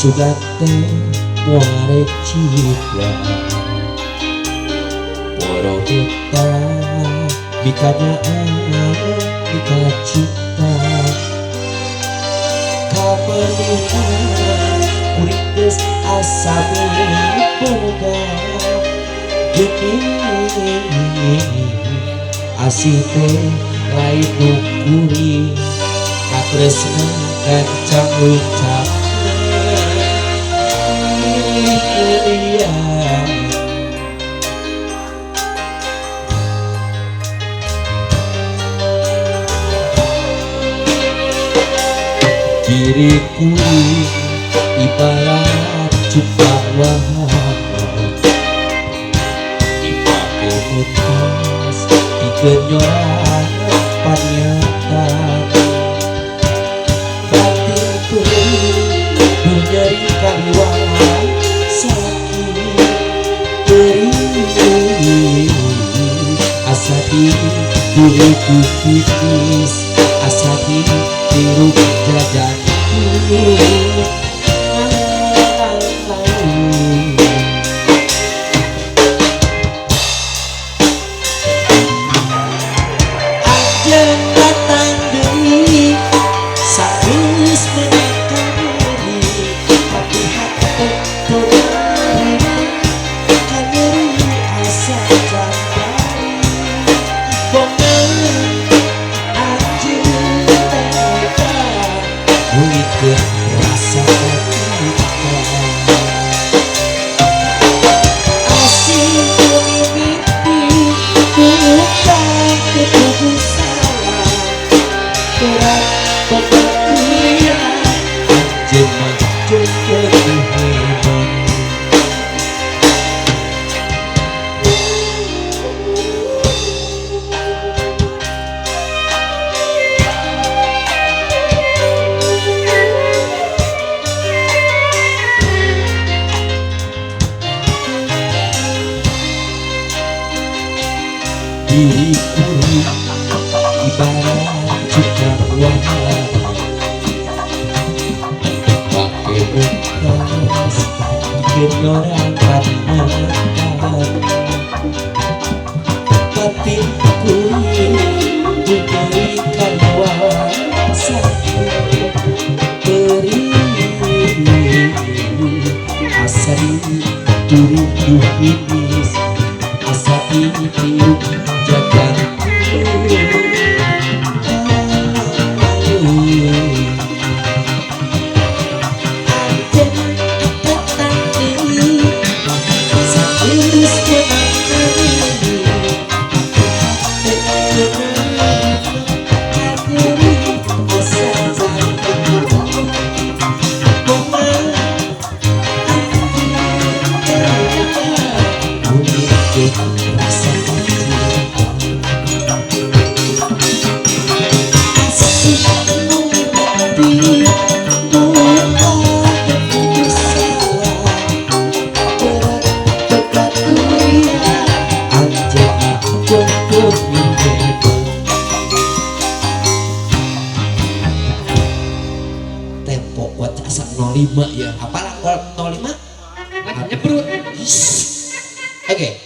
sugate muare citra poro kita bikanyaan bika cita kapenuhan urip asa boga geni asih teh lain nukuri katresna kancang ucap diriku ibarat cupang wahana dipake mutas dikenyoran panyatan batinku menyeri kaliwang sakit beri asa diriku tipis asa tiru jajan Anjen datang deui sageus menekan diri tapi hati terari kanyeri asa jambari bongan anjeun teka mulikeun rasa kita asing mimpi bukan keputus salah berat pemberian anjeun mancung kehidupan diriku ibarat cupang wahana pake mutas dikenyoran panyatan batinku diberikan sakit beri asa diriku hinis asa diriku jagan tempo buat asap 05 ya apalah kalau 05 nyebrut oke